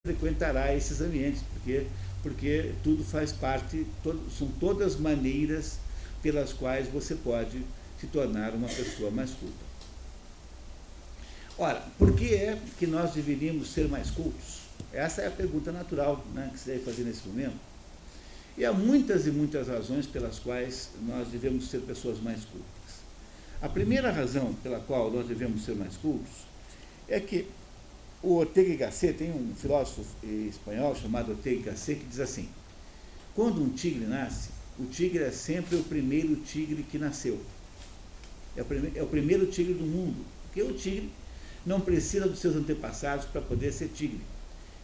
frequentará esses ambientes, porque tudo faz parte, são todas maneiras pelas quais você pode se tornar uma pessoa mais culta. Ora, por que é que nós deveríamos ser mais cultos? Essa é a pergunta natural, né, que você deve fazer nesse momento. E há muitas e muitas razões pelas quais nós devemos ser pessoas mais cultas. A primeira razão pela qual nós devemos ser mais cultos é que o Ortega y Gasset, tem um filósofo espanhol chamado Ortega y Gasset que diz assim: quando um tigre nasce, o tigre é sempre o primeiro tigre que nasceu. É o primeiro tigre do mundo, porque o tigre não precisa dos seus antepassados para poder ser tigre.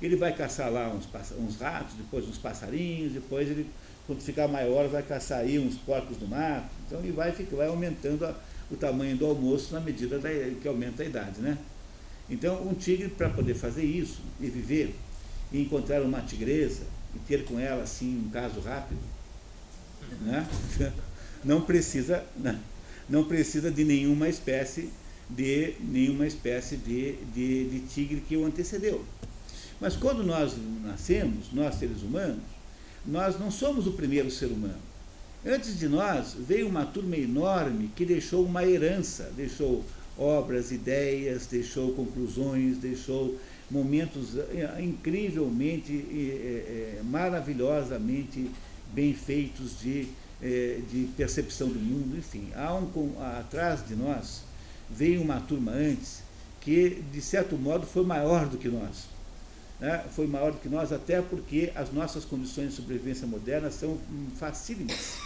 Ele vai caçar lá uns ratos, depois uns passarinhos, depois ele, quando ficar maior, vai caçar aí uns porcos do mato. Então ele vai aumentando o tamanho do almoço na medida que aumenta a idade, né? Então um tigre, para poder fazer isso e viver, e encontrar uma tigresa e ter com ela assim um caso rápido, né? não precisa de nenhuma espécie de tigre que o antecedeu. Mas quando nós nascemos, nós seres humanos, nós não somos o primeiro ser humano. Antes de nós veio uma turma enorme que deixou uma herança, deixou obras, ideias, deixou conclusões, deixou momentos incrivelmente, maravilhosamente bem feitos de percepção do mundo. Enfim, atrás de nós veio uma turma antes que, de certo modo, foi maior do que nós. Né? Foi maior do que nós, até porque as nossas condições de sobrevivência moderna são facílimas.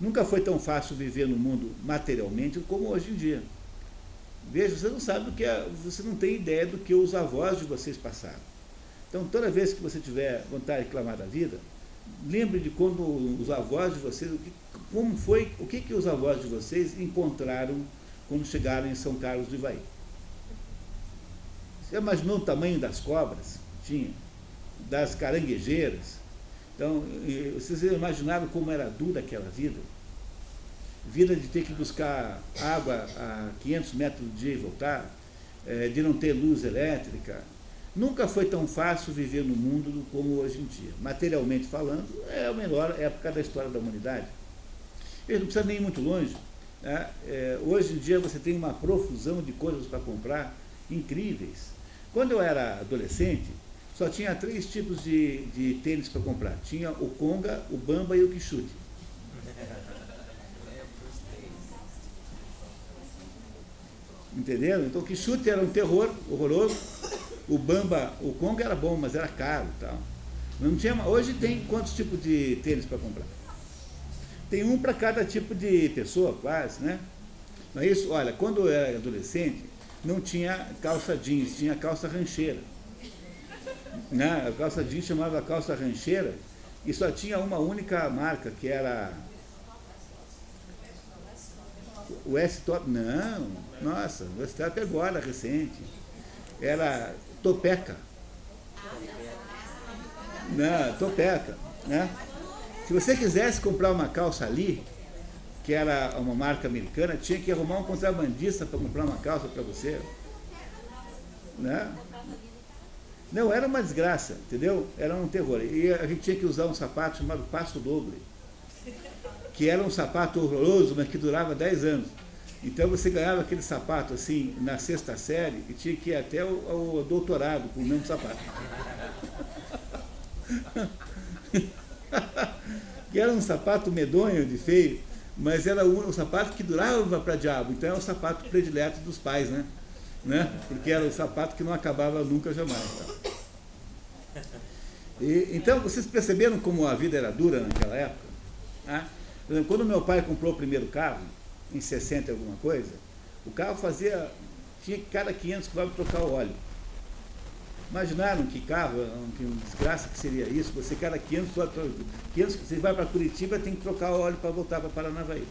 Nunca foi tão fácil viver no mundo materialmente como hoje em dia. Veja, você não sabe você não tem ideia do que os avós de vocês passaram. Então, toda vez que você tiver vontade de reclamar da vida, lembre de quando os avós de vocês, o que os avós de vocês encontraram quando chegaram em São Carlos do Ivaí. Você imaginou o tamanho das cobras? Tinha. Das caranguejeiras. Então, vocês imaginaram como era dura aquela vida? Vida de ter que buscar água a 500 metros do dia e voltar, de não ter luz elétrica. Nunca foi tão fácil viver no mundo como hoje em dia. Materialmente falando, é a melhor época da história da humanidade. Ele não precisa nem ir muito longe. Né? Hoje em dia você tem uma profusão de coisas para comprar incríveis. Quando eu era adolescente, só tinha 3 tipos de tênis para comprar. Tinha o Conga, o Bamba e o Quixute. Entenderam? Então o Quixute era um terror horroroso. O Bamba, o Conga era bom, mas era caro e tal. Não tinha, hoje tem quantos tipos de tênis para comprar? Tem um para cada tipo de pessoa, quase, né? Não é isso? Olha, quando eu era adolescente, não tinha calça jeans, tinha calça rancheira. Né? A calça jeans chamava calça rancheira e só tinha uma única marca, que era o S-Top. Não, nossa, o S-Top é agora, recente. Era Topeca. Não, Topeca, né? Se você quisesse comprar uma calça ali, que era uma marca americana, tinha que arrumar um contrabandista para comprar uma calça para você. Né? Não, era uma desgraça, entendeu? Era um terror. E a gente tinha que usar um sapato chamado Passo Doble, que era um sapato horroroso, mas que durava 10 anos. Então você ganhava aquele sapato assim, na 6ª série, e tinha que ir até o doutorado com o mesmo sapato. Que era um sapato medonho de feio, mas era um sapato que durava para diabo. Então era o sapato predileto dos pais, né? Porque era o sapato que não acabava nunca, jamais. Tá? Então vocês perceberam como a vida era dura naquela época? Né? Por exemplo, quando meu pai comprou o primeiro carro, em 60 alguma coisa, o carro tinha que cada 500 km trocar o óleo. Imaginaram que carro, que desgraça que seria isso? Você cada 500 você vai para Curitiba, tem que trocar o óleo para voltar para Paranavaí,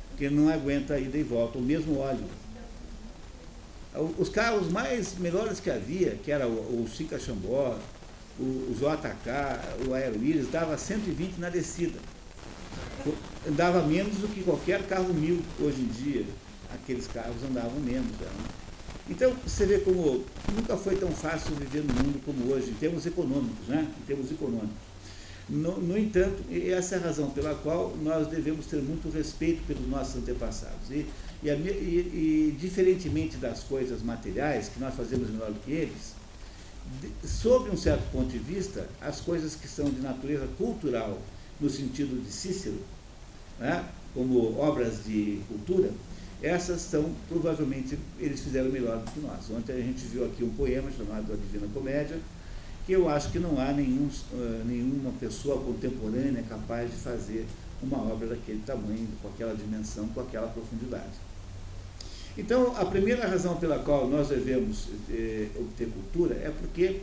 porque não aguenta a ida e volta, o mesmo óleo. Os carros melhores que havia, que era o Chica Chambó, o JK, o Aerolíneas, dava 120 na descida. Andava menos do que qualquer carro 1000 hoje em dia. Aqueles carros andavam menos. Então, você vê como nunca foi tão fácil viver no mundo como hoje, em termos econômicos, né? Em termos econômicos. No entanto, essa é a razão pela qual nós devemos ter muito respeito pelos nossos antepassados. E diferentemente das coisas materiais, que nós fazemos melhor do que eles, sob um certo ponto de vista, as coisas que são de natureza cultural, no sentido de Cícero, né, como obras de cultura, essas são, provavelmente, eles fizeram melhor do que nós. Ontem a gente viu aqui um poema chamado A Divina Comédia, que eu acho que não há nenhuma pessoa contemporânea capaz de fazer uma obra daquele tamanho, com aquela dimensão, com aquela profundidade. Então, a primeira razão pela qual nós devemos obter cultura é porque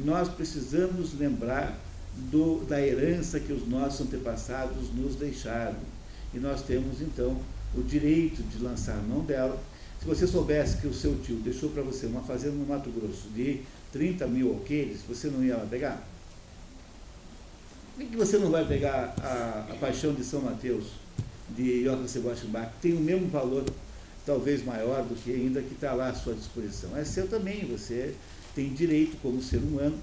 nós precisamos lembrar da herança que os nossos antepassados nos deixaram. E nós temos, então, o direito de lançar a mão dela. Se você soubesse que o seu tio deixou para você uma fazenda no Mato Grosso de 30 mil alqueires, você não ia lá pegar? Por que você não vai pegar a Paixão de São Mateus, de Johann Sebastian Bach, que tem o mesmo valor, talvez maior do que ainda, que está lá à sua disposição? É seu também, você tem direito, como ser humano,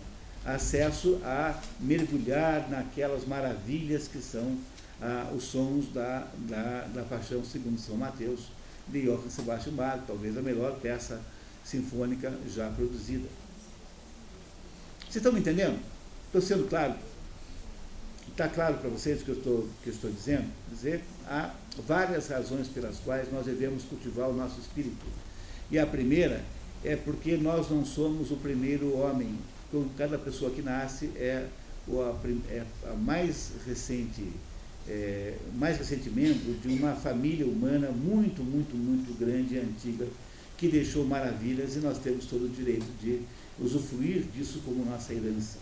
acesso a mergulhar naquelas maravilhas que são os sons da Paixão segundo São Mateus, de Johann Sebastian Bach, talvez a melhor peça sinfônica já produzida. Vocês estão me entendendo? Estou sendo claro? Está claro para vocês o que eu estou dizendo? Dizer, há várias razões pelas quais nós devemos cultivar o nosso espírito. E a primeira é porque nós não somos o primeiro homem. Cada pessoa que nasce é a mais recente membro de uma família humana muito, muito, muito grande e antiga, que deixou maravilhas, e nós temos todo o direito de usufruir disso como nossa herança.